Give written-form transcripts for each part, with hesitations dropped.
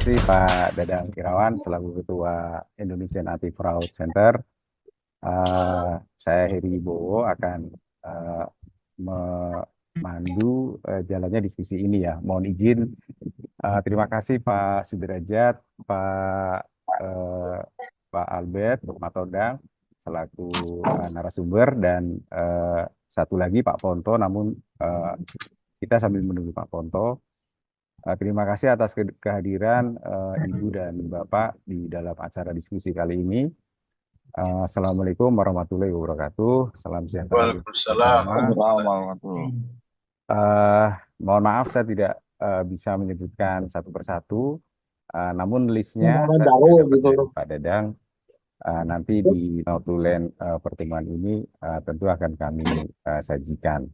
kasih Pak Dadang Irawan selaku Ketua Indonesian Anti-Fraud Center. Saya Heri Wibowo akan memandu jalannya diskusi ini ya. Mohon izin. Terima kasih Pak Sudrajat, Pak eh, Pak Albert, Pak Matodang selaku narasumber dan satu lagi Pak Ponto. Namun kita sambil menunggu Pak Ponto. Terima kasih atas kehadiran Ibu dan Bapak di dalam acara diskusi kali ini. Assalamualaikum warahmatullahi wabarakatuh. Salam sejahtera kita Waalaikumsalam. bersama. Eh, Mohon maaf saya tidak bisa menyebutkan satu persatu, namun listnya saya sudah dapat dari Pak Dadang. Nanti di notulen pertemuan ini tentu akan kami sajikan.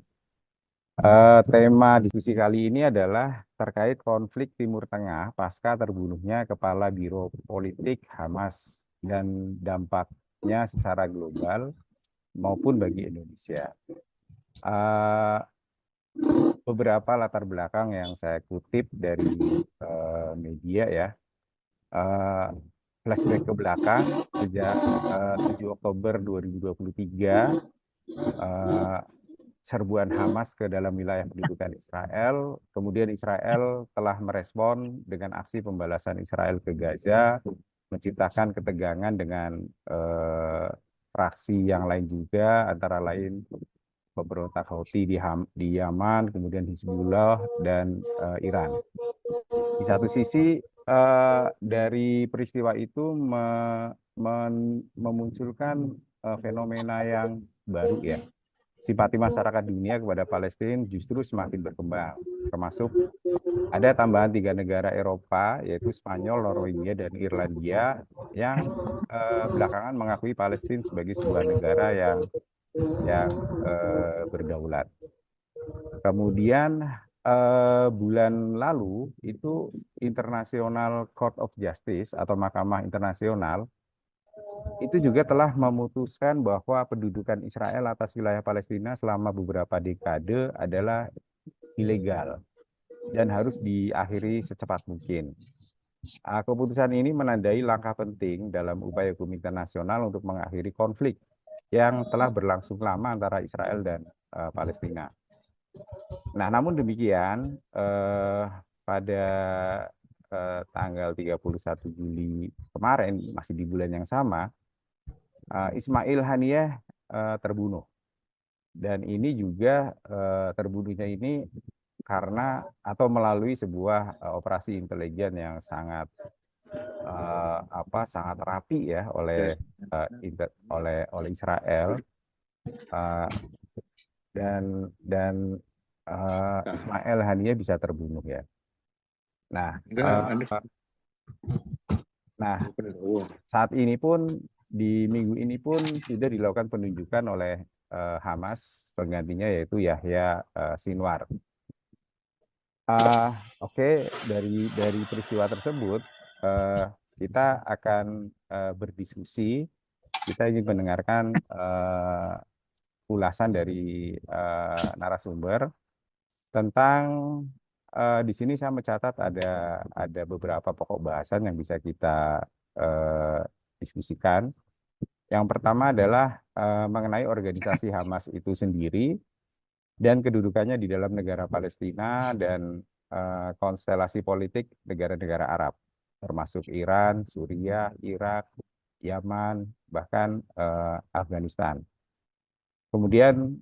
Tema diskusi kali ini adalah terkait konflik Timur Tengah pasca terbunuhnya Kepala Biro Politik Hamas dan dampaknya secara global maupun bagi Indonesia. Beberapa latar belakang yang saya kutip dari media ya, flashback ke belakang sejak 7 Oktober 2023, serbuan Hamas ke dalam wilayah pendudukan Israel. Kemudian Israel telah merespon dengan aksi pembalasan Israel ke Gaza, menciptakan ketegangan dengan fraksi yang lain juga, antara lain pemberontak Houthi di Yaman, kemudian Hizbullah dan Iran. Di satu sisi dari peristiwa itu memunculkan fenomena yang baru ya. Simpati masyarakat dunia kepada Palestina justru semakin berkembang, termasuk ada tambahan 3 negara Eropa, yaitu Spanyol, Norwegia, dan Irlandia, yang belakangan mengakui Palestina sebagai sebuah negara yang berdaulat. Kemudian bulan lalu itu International Court of Justice atau Mahkamah Internasional itu juga telah memutuskan bahwa pendudukan Israel atas wilayah Palestina selama beberapa dekade adalah ilegal dan harus diakhiri secepat mungkin. Keputusan ini menandai langkah penting dalam upaya hukum internasional untuk mengakhiri konflik yang telah berlangsung lama antara Israel dan Palestina. Nah, namun demikian, pada tanggal 31 Juli kemarin, masih di bulan yang sama, Ismail Haniyeh terbunuh. Dan ini juga terbunuhnya ini karena atau melalui sebuah operasi intelijen yang sangat sangat rapi ya oleh Israel, dan Ismail Haniyeh bisa terbunuh ya. Nah, saat ini pun di minggu ini pun sudah dilakukan penunjukan oleh Hamas penggantinya, yaitu Yahya Sinwar. Oke, dari peristiwa tersebut kita akan berdiskusi. Kita ingin mendengarkan ulasan dari narasumber tentang di sini saya mencatat ada beberapa pokok bahasan yang bisa kita diskusikan. Yang pertama adalah mengenai organisasi Hamas itu sendiri dan kedudukannya di dalam negara Palestina dan konstelasi politik negara-negara Arab, termasuk Iran, Suriah, Irak, Yaman, bahkan Afghanistan. Kemudian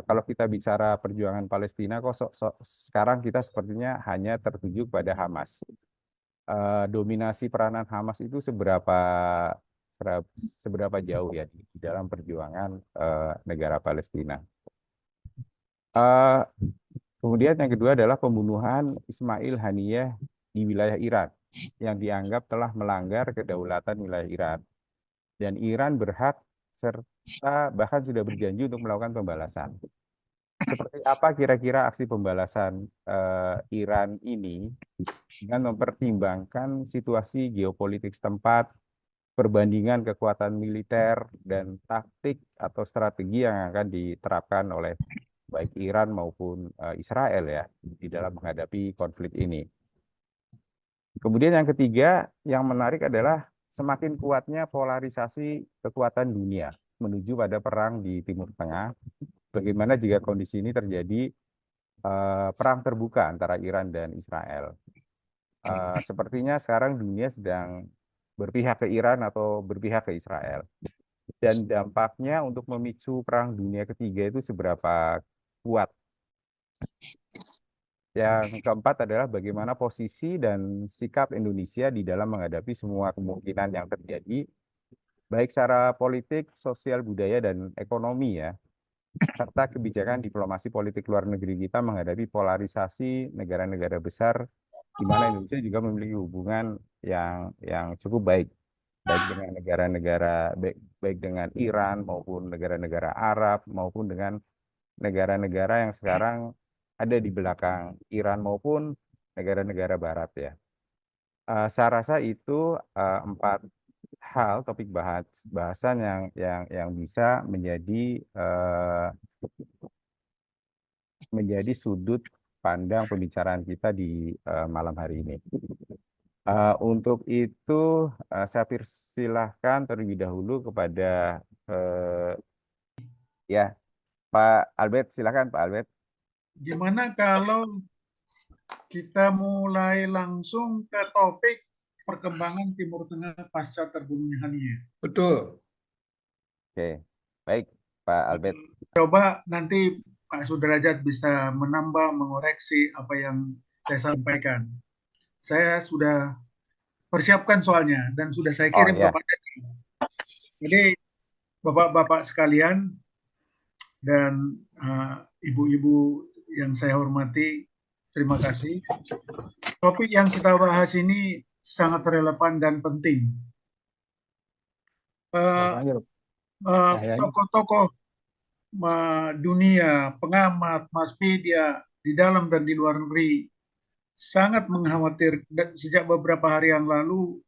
kalau kita bicara perjuangan Palestina, kok sekarang kita sepertinya hanya tertuju pada Hamas. Dominasi peranan Hamas itu seberapa jauh ya di dalam perjuangan negara Palestina. Kemudian yang kedua adalah pembunuhan Ismail Haniyeh di wilayah Iran yang dianggap telah melanggar kedaulatan wilayah Iran. Dan Iran berhak serta bahkan sudah berjanji untuk melakukan pembalasan. Seperti apa kira-kira aksi pembalasan Iran ini dengan mempertimbangkan situasi geopolitik setempat, perbandingan kekuatan militer dan taktik atau strategi yang akan diterapkan oleh baik Iran maupun Israel ya di dalam menghadapi konflik ini. Kemudian yang ketiga, yang menarik adalah semakin kuatnya polarisasi kekuatan dunia menuju pada perang di Timur Tengah. Bagaimana jika kondisi ini terjadi perang terbuka antara Iran dan Israel? Sepertinya sekarang dunia sedang berpihak ke Iran atau berpihak ke Israel. Dan dampaknya untuk memicu perang dunia ketiga itu seberapa kuat. Yang keempat adalah bagaimana posisi dan sikap Indonesia di dalam menghadapi semua kemungkinan yang terjadi, baik secara politik, sosial, budaya, dan ekonomi ya, serta kebijakan diplomasi politik luar negeri kita menghadapi polarisasi negara-negara besar, di mana Indonesia juga memiliki hubungan yang cukup baik, baik dengan negara-negara, baik dengan Iran maupun negara-negara Arab maupun dengan negara-negara yang sekarang ada di belakang Iran maupun negara-negara Barat ya. Saya rasa itu empat hal topik bahasan yang bisa menjadi sudut pandang pembicaraan kita di malam hari ini. Untuk itu saya persilahkan terlebih dahulu kepada ya Pak Albert, silakan Pak Albert. Gimana kalau kita mulai langsung ke topik perkembangan Timur Tengah pasca terbunuhnya Hania. Betul. Oke, baik Pak Albert. Coba nanti Pak Sudrajat bisa menambah, mengoreksi apa yang saya sampaikan. Saya sudah persiapkan soalnya dan sudah saya kirim Ya. kepada dia. Jadi Bapak-bapak sekalian dan ibu-ibu yang saya hormati, terima kasih. Topik yang kita bahas ini sangat relevan dan penting. Tokoh-tokoh dunia, pengamat, mass media di dalam dan di luar negeri sangat mengkhawatirkan sejak beberapa hari yang lalu,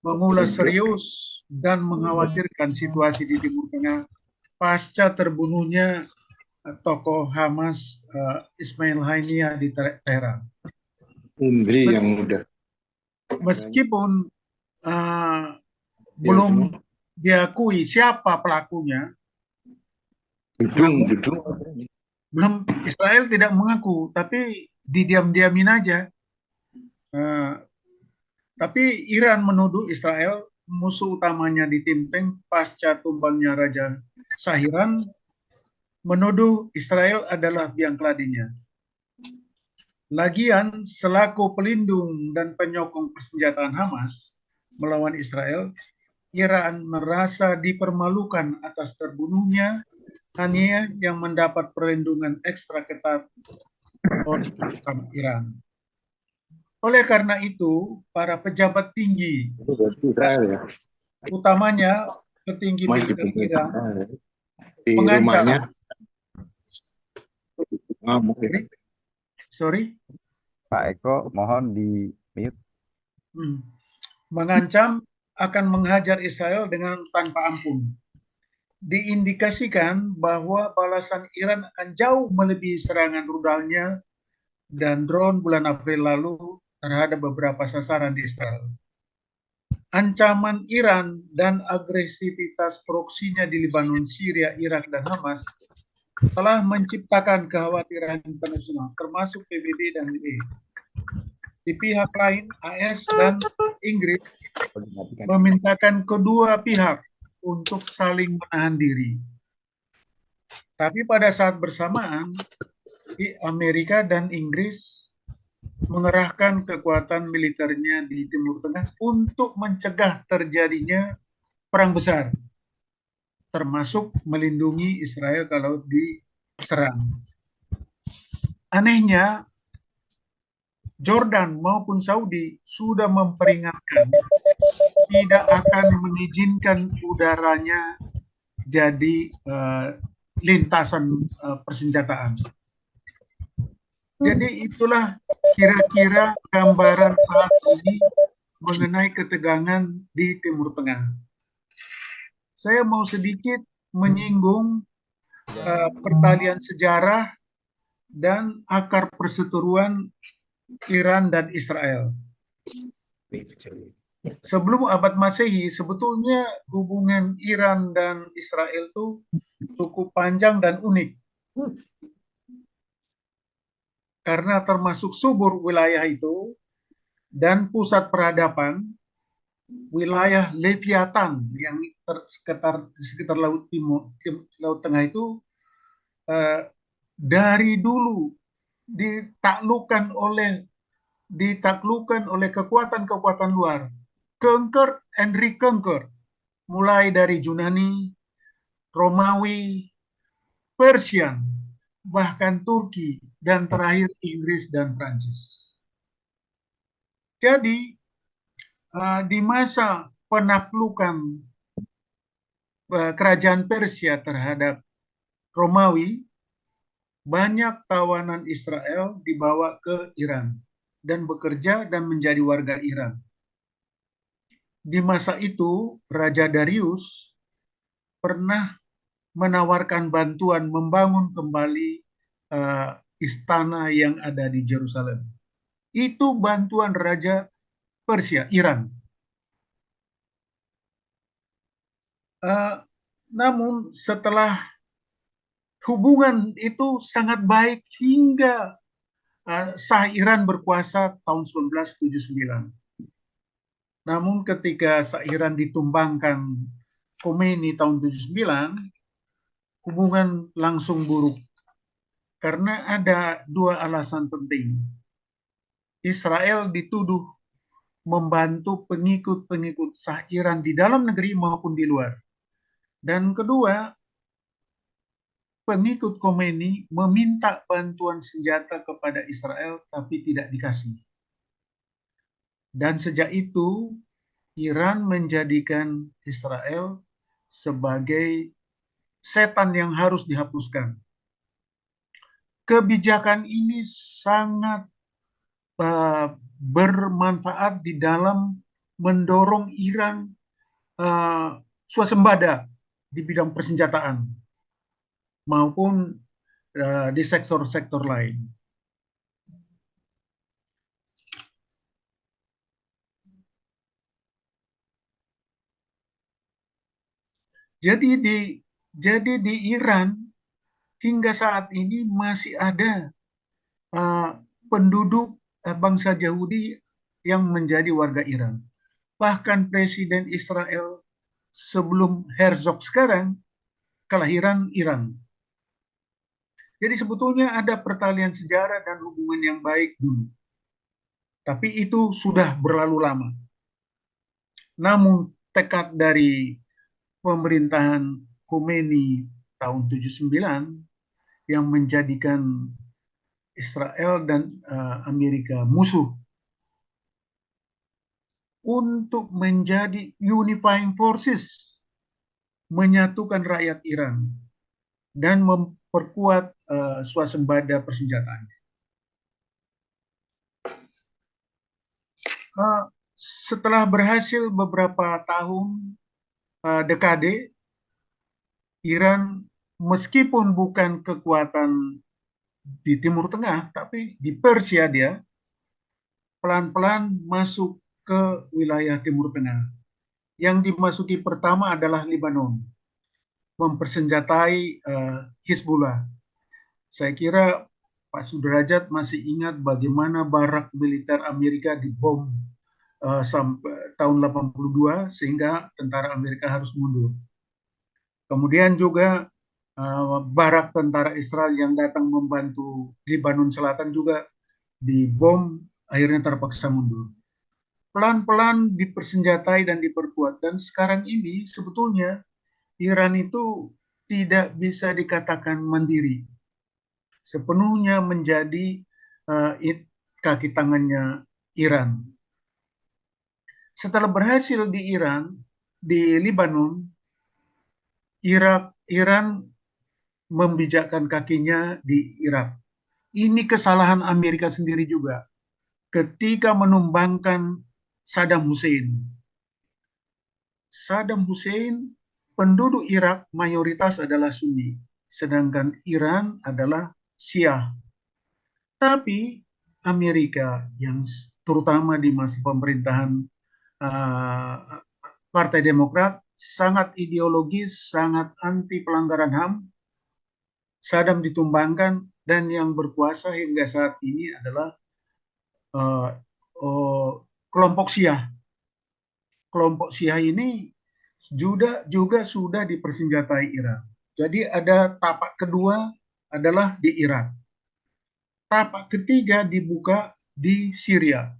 mengulas serius dan mengkhawatirkan situasi di Timur Tengah pasca terbunuhnya tokoh Hamas Ismail Haniyah di Teheran. Indri yang muda. Meskipun belum diakui siapa pelakunya, belum, Israel tidak mengaku, tapi didiam-diamin aja. Tapi Iran menuduh Israel musuh utamanya di Timpeng pasca tumbangnya Raja Sahiran, menuduh Israel adalah biang keladinya. Lagian, selaku pelindung dan penyokong persenjataan Hamas melawan Israel, Iran merasa dipermalukan atas terbunuhnya Haniyah yang mendapat perlindungan ekstra ketat oleh Iran. Oleh karena itu, para pejabat tinggi, utamanya petinggi militer Iran, mengancam. Sorry, Pak Eko, mohon di mute. Mengancam akan menghajar Israel dengan tanpa ampun. Diindikasikan bahwa balasan Iran akan jauh melebihi serangan rudalnya dan drone bulan April lalu terhadap beberapa sasaran di Israel. Ancaman Iran dan agresivitas proksinya di Lebanon, Syria, Irak, dan Hamas telah menciptakan kekhawatiran internasional, termasuk PBB dan UE. Di pihak lain, AS dan Inggris memintakan kedua pihak untuk saling menahan diri. Tapi pada saat bersamaan, Amerika dan Inggris mengerahkan kekuatan militernya di Timur Tengah untuk mencegah terjadinya perang besar, termasuk melindungi Israel kalau diserang. Anehnya, Jordan maupun Saudi sudah memperingatkan tidak akan mengizinkan udaranya jadi lintasan persenjataan. Jadi itulah kira-kira gambaran saat ini mengenai ketegangan di Timur Tengah. Saya mau sedikit menyinggung pertalian sejarah dan akar perseteruan Iran dan Israel. Sebelum abad Masehi, sebetulnya hubungan Iran dan Israel itu cukup panjang dan unik. Karena termasuk subur wilayah itu dan pusat peradaban wilayah Leviathan yang sekitar Laut Timur, Laut Tengah itu dari dulu ditaklukkan oleh kekuatan-kekuatan luar, conquer and reconquer, mulai dari Yunani, Romawi, Persian, bahkan Turki, dan terakhir Inggris dan Prancis. Jadi di masa penaklukan kerajaan Persia terhadap Romawi, banyak tawanan Israel dibawa ke Iran dan bekerja dan menjadi warga Iran. Di masa itu, Raja Darius pernah menawarkan bantuan membangun kembali istana yang ada di Yerusalem. Itu bantuan Raja Persia, Iran. Namun setelah hubungan itu sangat baik hingga Shah Iran berkuasa tahun 1979. Namun ketika Shah Iran ditumbangkan Khomeini tahun 79, hubungan langsung buruk. Karena ada dua alasan penting. Israel dituduh membantu pengikut-pengikut Shah Iran di dalam negeri maupun di luar. Dan kedua, pengikut Khomeini meminta bantuan senjata kepada Israel tapi tidak dikasih. Dan sejak itu, Iran menjadikan Israel sebagai setan yang harus dihapuskan. Kebijakan ini sangat bermanfaat di dalam mendorong Iran swasembada di bidang persenjataan maupun di sektor-sektor lain. Jadi di Iran hingga saat ini masih ada penduduk bangsa Yahudi yang menjadi warga Iran. Bahkan Presiden Israel sebelum Herzog sekarang kelahiran Iran. Jadi sebetulnya ada pertalian sejarah dan hubungan yang baik dulu. Tapi itu sudah berlalu lama. Namun tekad dari pemerintahan Khomeini tahun 79 yang menjadikan Israel dan Amerika musuh untuk menjadi unifying forces, menyatukan rakyat Iran dan memperkuat swasembada persenjataan. Setelah berhasil beberapa tahun dekade, Iran meskipun bukan kekuatan di Timur Tengah, tapi di Persia dia pelan-pelan masuk ke wilayah Timur Tengah. Yang dimasuki pertama adalah Lebanon, mempersenjatai Hizbullah. Saya kira Pak Sudrajat masih ingat bagaimana barak militer Amerika dibom sampai tahun 82 sehingga tentara Amerika harus mundur. Kemudian juga barak tentara Israel yang datang membantu Lebanon Selatan juga dibom, akhirnya terpaksa mundur. Pelan-pelan dipersenjatai dan diperkuat. Dan sekarang ini sebetulnya Iran itu tidak bisa dikatakan mandiri. Sepenuhnya menjadi kaki tangannya Iran. Setelah berhasil di Iran, di Lebanon, Iran membijakkan kakinya di Irak. Ini kesalahan Amerika sendiri juga. Ketika menumbangkan Saddam Hussein. Saddam Hussein, penduduk Irak mayoritas adalah Sunni. Sedangkan Iran adalah Syiah. Tapi Amerika yang terutama di masa pemerintahan Partai Demokrat sangat ideologis, sangat anti pelanggaran HAM. Saddam ditumbangkan dan yang berkuasa hingga saat ini adalah uh, uh, kelompok Syiah. Kelompok Syiah ini juga sudah dipersenjatai Iran. Jadi ada tapak kedua adalah di Irak. Tapak ketiga dibuka di Syria.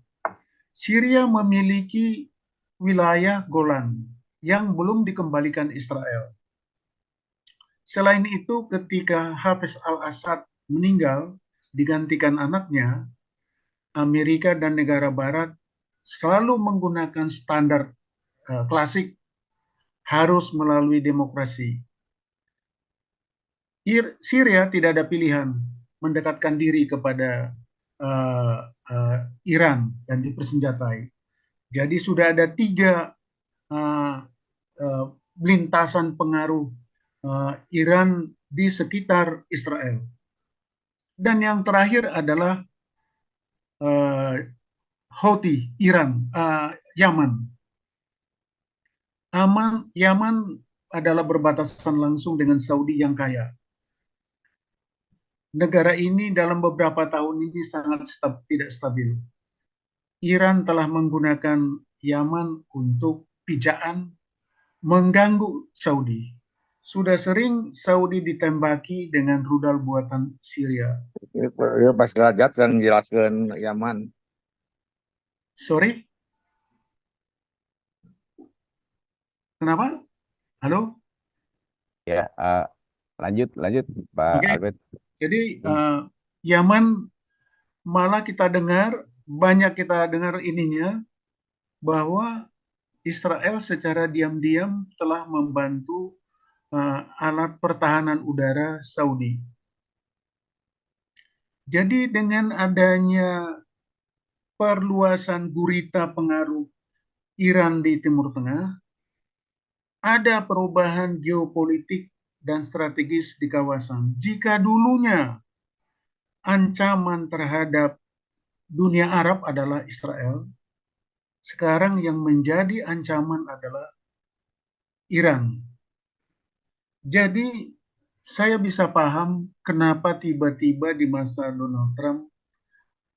Syria memiliki wilayah Golan yang belum dikembalikan Israel. Selain itu, ketika Hafiz al-Assad meninggal, digantikan anaknya, Amerika dan negara Barat selalu menggunakan standar klasik harus melalui demokrasi. Syria tidak ada pilihan mendekatkan diri kepada Iran dan dipersenjatai. Jadi sudah ada 3 lintasan pengaruh Iran di sekitar Israel. Dan yang terakhir adalah Houthi, Iran, Yaman. Yaman adalah berbatasan langsung dengan Saudi yang kaya. Negara ini dalam beberapa tahun ini sangat tidak stabil. Iran telah menggunakan Yaman untuk pijaan, mengganggu Saudi. Sudah sering Saudi ditembaki dengan rudal buatan Syria. Ya, pas derajat kan jelaskan Yaman. Sorry? Kenapa? Halo? Ya, lanjut Pak Oke. Albert. Jadi Yaman malah banyak kita dengar ininya bahwa Israel secara diam-diam telah membantu alat pertahanan udara Saudi. Jadi dengan adanya perluasan gurita pengaruh Iran di Timur Tengah, ada perubahan geopolitik dan strategis di kawasan. Jika dulunya ancaman terhadap dunia Arab adalah Israel, sekarang yang menjadi ancaman adalah Iran. Jadi saya bisa paham kenapa tiba-tiba di masa Donald Trump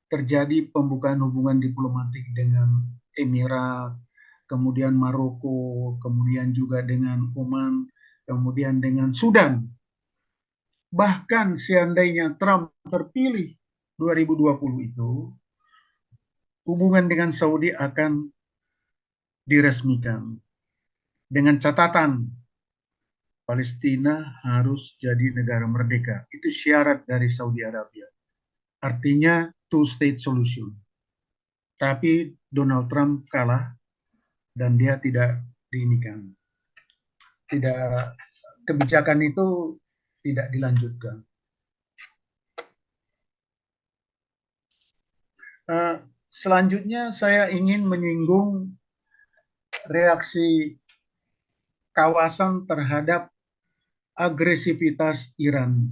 terjadi pembukaan hubungan diplomatik dengan Emirat, kemudian Maroko, kemudian juga dengan Oman, kemudian dengan Sudan. Bahkan seandainya Trump terpilih 2020 itu, hubungan dengan Saudi akan diresmikan dengan catatan Palestina harus jadi negara merdeka. Itu syarat dari Saudi Arabia. Artinya two-state solution. Tapi Donald Trump kalah dan dia tidak diinikan. Kebijakan itu tidak dilanjutkan. Selanjutnya saya ingin menyinggung reaksi kawasan terhadap agresivitas Iran.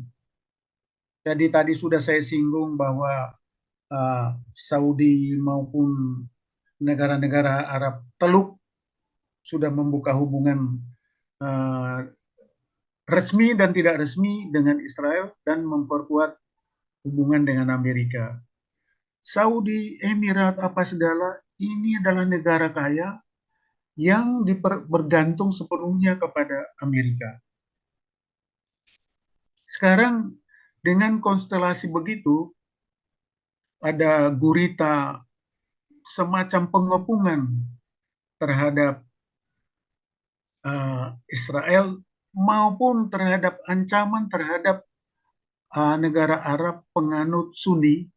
Jadi tadi sudah saya singgung bahwa Saudi maupun negara-negara Arab Teluk sudah membuka hubungan resmi dan tidak resmi dengan Israel dan memperkuat hubungan dengan Amerika. Saudi, Emirat, apa segala, ini adalah negara kaya yang bergantung sepenuhnya kepada Amerika. Sekarang dengan konstelasi begitu, ada gurita semacam pengepungan terhadap Israel maupun terhadap ancaman terhadap negara Arab penganut Sunni,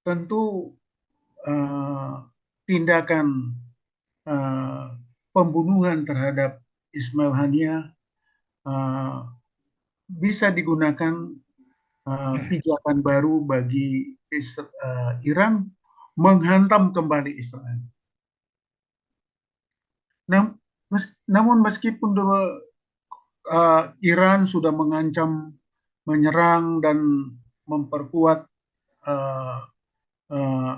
tentu tindakan pembunuhan terhadap Ismail Haniyah bisa digunakan pijakan baru bagi Iran menghantam kembali Israel. Namun meskipun Iran sudah mengancam menyerang dan memperkuat uh, uh,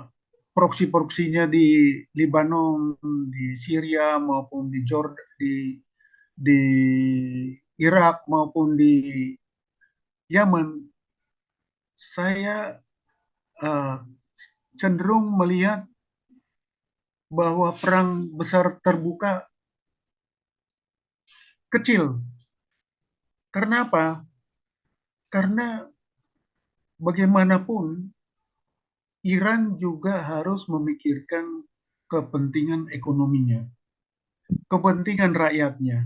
proksi-proksinya di Lebanon, di Syria maupun di Jordan, di Irak maupun di Yaman, saya uh, cenderung melihat bahwa perang besar terbuka kecil. Karena apa? Karena bagaimanapun Iran juga harus memikirkan kepentingan ekonominya, kepentingan rakyatnya.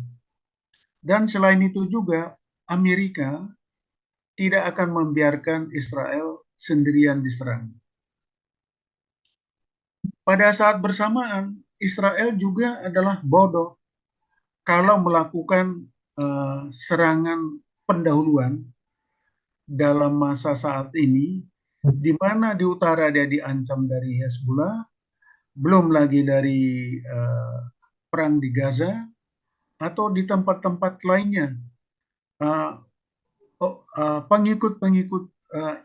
Dan selain itu juga Amerika tidak akan membiarkan Israel sendirian diserang. Pada saat bersamaan, Israel juga adalah bodoh kalau melakukan serangan pendahuluan dalam masa saat ini, di mana di utara dia diancam dari Hezbollah, belum lagi dari perang di Gaza, atau di tempat-tempat lainnya. Pengikut-pengikut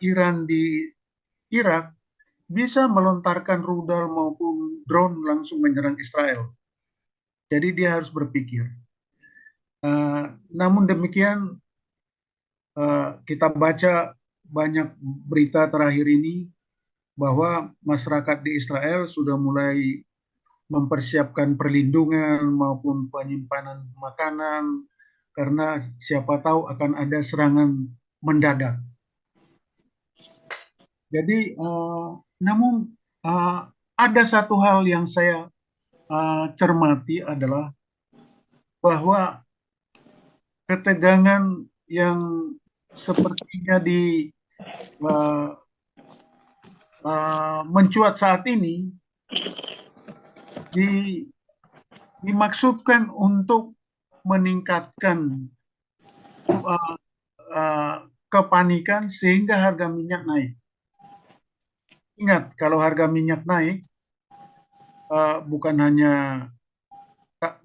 Iran di Irak bisa melontarkan rudal maupun drone langsung menyerang Israel. Jadi dia harus berpikir. Namun demikian, kita baca banyak berita terakhir ini bahwa masyarakat di Israel sudah mulai mempersiapkan perlindungan maupun penyimpanan makanan karena siapa tahu akan ada serangan mendadak. Jadi, namun ada satu hal yang saya cermati adalah bahwa ketegangan yang sepertinya mencuat saat ini dimaksudkan untuk meningkatkan kepanikan sehingga harga minyak naik. Ingat, kalau harga minyak naik, bukan hanya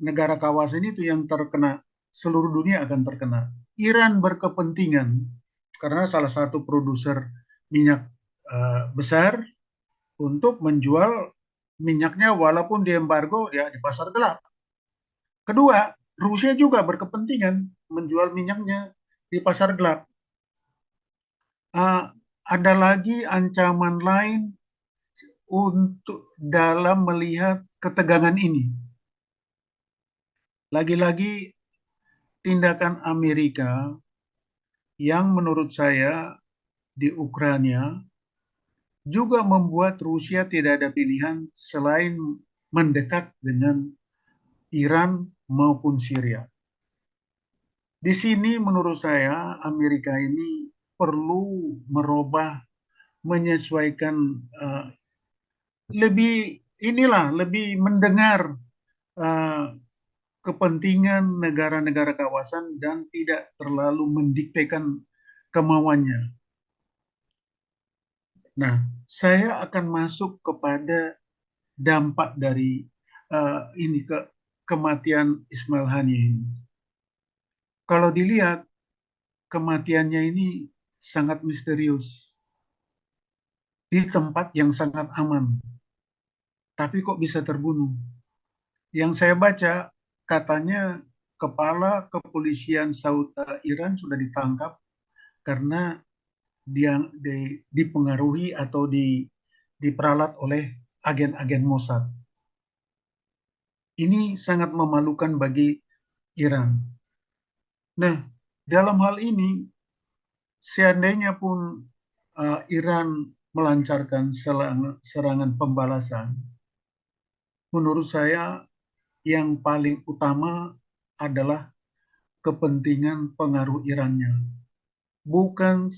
negara kawasan itu yang terkena, seluruh dunia akan terkena. Iran berkepentingan karena salah satu produser minyak besar untuk menjual minyaknya walaupun diembargo ya di pasar gelap. Kedua, Rusia juga berkepentingan menjual minyaknya di pasar gelap. Ada lagi ancaman lain untuk dalam melihat ketegangan ini. Lagi-lagi tindakan Amerika yang menurut saya di Ukraina juga membuat Rusia tidak ada pilihan selain mendekat dengan Iran maupun Syria. Di sini menurut saya Amerika ini perlu merubah, menyesuaikan, lebih mendengar kepentingan negara-negara kawasan dan tidak terlalu mendiktekan kemauannya. Nah, saya akan masuk kepada dampak dari kematian Ismail Haniyeh ini. Kalau dilihat kematiannya ini sangat misterius di tempat yang sangat aman, tapi kok bisa terbunuh? Yang saya baca katanya kepala kepolisian Iran sudah ditangkap karena dia dipengaruhi atau diperalat oleh agen-agen Mossad. Ini sangat memalukan bagi Iran. Nah, dalam hal ini, seandainya pun Iran melancarkan serangan pembalasan, menurut saya yang paling utama adalah kepentingan pengaruh Irannya. Bukan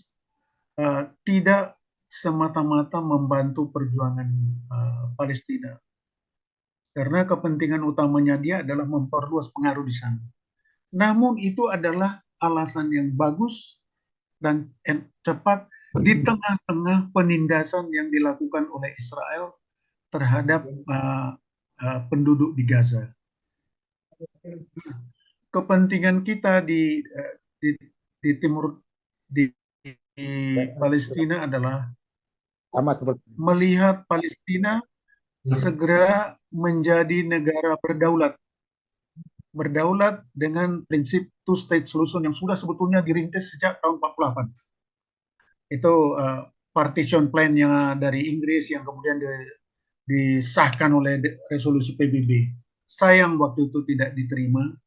tidak semata-mata membantu perjuangan Palestina. Karena kepentingan utamanya dia adalah memperluas pengaruh di sana. Namun itu adalah alasan yang bagus dan cepat di tengah-tengah penindasan yang dilakukan oleh Israel terhadap penduduk di Gaza. Kepentingan kita di timur di Palestina adalah Sama seperti melihat Palestina segera menjadi negara berdaulat. Berdaulat dengan prinsip two-state solution yang sudah sebetulnya dirintis sejak tahun 48. Itu partition plan yang dari Inggris yang kemudian disahkan oleh resolusi PBB. Sayang waktu itu tidak diterima.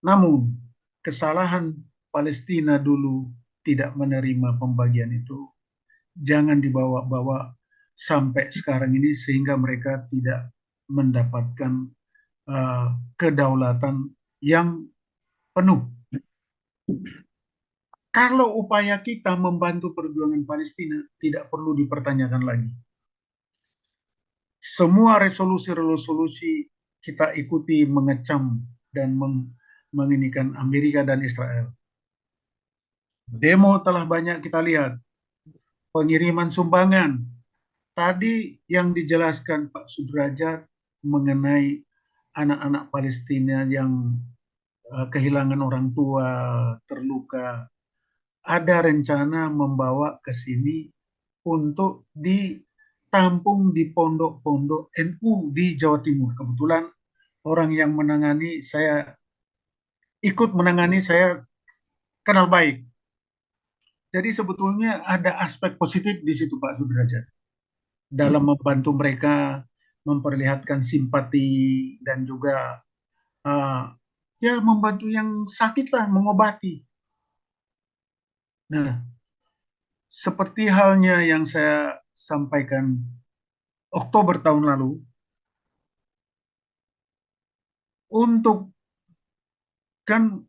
Namun kesalahan Palestina dulu tidak menerima pembagian itu. Jangan dibawa-bawa sampai sekarang ini sehingga mereka tidak mendapatkan kedaulatan yang penuh. Kalau upaya kita membantu perjuangan Palestina tidak perlu dipertanyakan lagi. Semua resolusi-resolusi kita ikuti mengecam dan menginikan Amerika dan Israel. Demo telah banyak kita lihat. Pengiriman sumbangan. Tadi yang dijelaskan Pak Sudrajat mengenai anak-anak Palestina yang kehilangan orang tua, terluka. Ada rencana membawa ke sini untuk ditampung di pondok-pondok NU di Jawa Timur. Kebetulan orang yang menangani, saya ikut menangani, saya kenal baik. Jadi sebetulnya ada aspek positif di situ Pak Sudrajat. Dalam membantu mereka memperlihatkan simpati dan juga ya membantu yang sakit lah, mengobati. Nah, seperti halnya yang saya sampaikan Oktober tahun lalu, untuk kan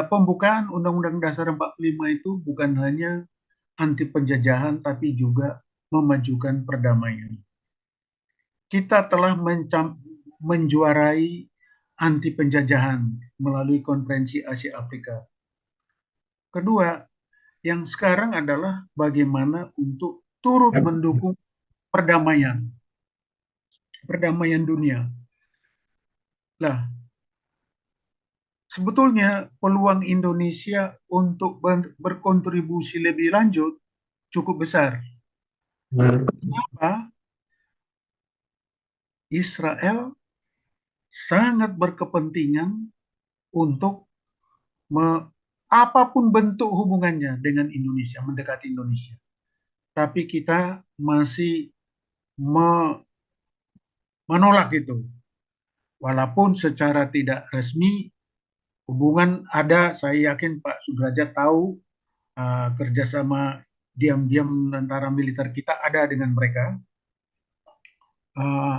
pembukaan Undang-Undang Dasar 45 itu bukan hanya anti penjajahan, tapi juga memajukan perdamaian. Kita telah menjuarai anti penjajahan melalui Konferensi Asia Afrika. Kedua, yang sekarang adalah bagaimana untuk turut mendukung perdamaian dunia. Lah, sebetulnya peluang Indonesia untuk berkontribusi lebih lanjut cukup besar. Kenapa? Israel sangat berkepentingan untuk apapun bentuk hubungannya dengan Indonesia, mendekati Indonesia. Tapi kita masih menolak itu. Walaupun secara tidak resmi hubungan ada, saya yakin Pak Sudrajat tahu kerjasama diam-diam antara militer kita ada dengan mereka.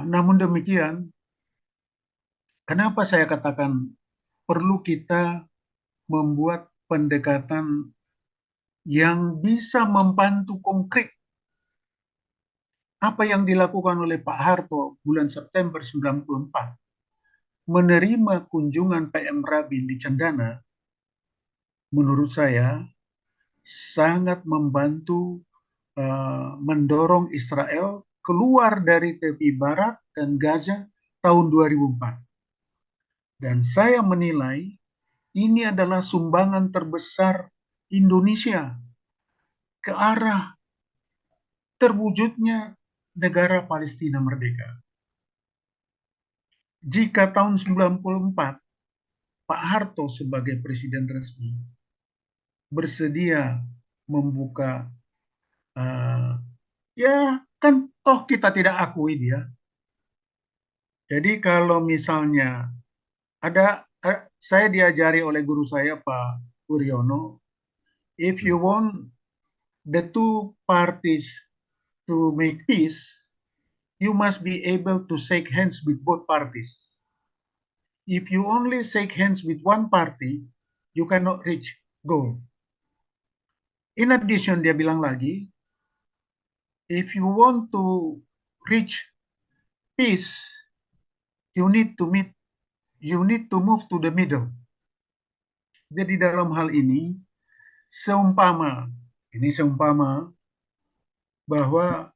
Namun demikian, kenapa saya katakan perlu kita membuat pendekatan yang bisa membantu konkret apa yang dilakukan oleh Pak Harto bulan September 94, menerima kunjungan PM Rabi di Cendana, menurut saya sangat membantu mendorong Israel keluar dari tepi barat dan Gaza tahun 2004. Dan saya menilai ini adalah sumbangan terbesar Indonesia ke arah terwujudnya negara Palestina merdeka. Jika tahun 94 Pak Harto sebagai presiden resmi bersedia membuka ya kan toh kita tidak akui dia. Jadi kalau misalnya saya diajari oleh guru saya Pak Uryono, if you want the two parties to make peace, you must be able to shake hands with both parties. If you only shake hands with one party, you cannot reach goal. In addition, dia bilang lagi, if you want to reach peace, you need to move to the middle. Jadi dalam hal ini, seumpama bahwa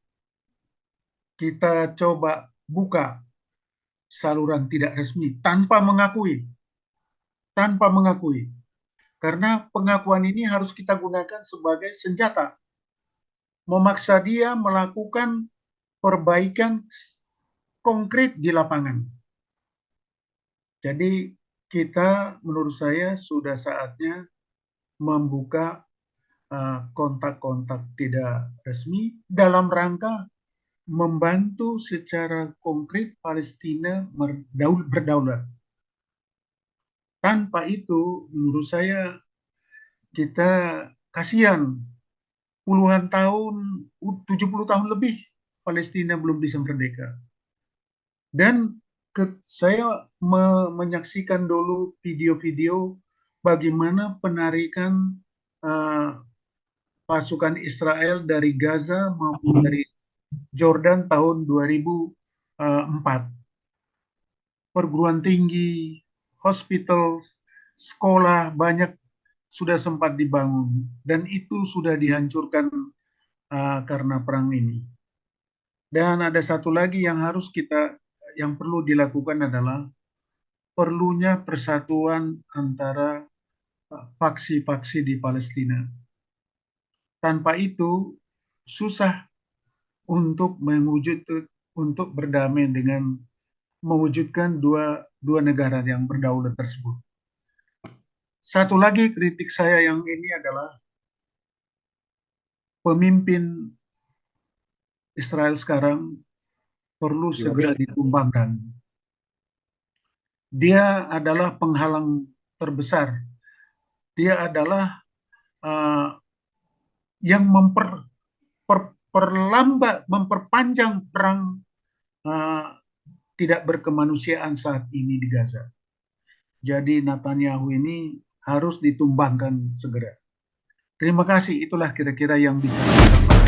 kita coba buka saluran tidak resmi tanpa mengakui. Karena pengakuan ini harus kita gunakan sebagai senjata. Memaksa dia melakukan perbaikan konkret di lapangan. Jadi kita menurut saya sudah saatnya membuka kontak-kontak tidak resmi dalam rangka membantu secara konkret Palestina berdaulat. Tanpa itu, menurut saya kita kasihan puluhan tahun, 70 tahun lebih Palestina belum bisa merdeka. Dan saya menyaksikan dulu video-video bagaimana penarikan pasukan Israel dari Gaza maupun dari Jordan tahun 2004. Perguruan tinggi, hospital, sekolah banyak sudah sempat dibangun dan itu sudah dihancurkan karena perang ini. Dan ada satu lagi yang yang perlu dilakukan adalah perlunya persatuan antara faksi-faksi di Palestina. Tanpa itu susah untuk berdamai dengan mewujudkan dua negara yang berdaulat tersebut. Satu lagi kritik saya yang ini adalah pemimpin Israel sekarang perlu segera ditumbangkan. Dia adalah penghalang terbesar. Dia adalah yang memperpanjang perang tidak berkemanusiaan saat ini di Gaza. Jadi Netanyahu ini harus ditumbangkan segera. Terima kasih, itulah kira-kira yang bisa saya sampaikan.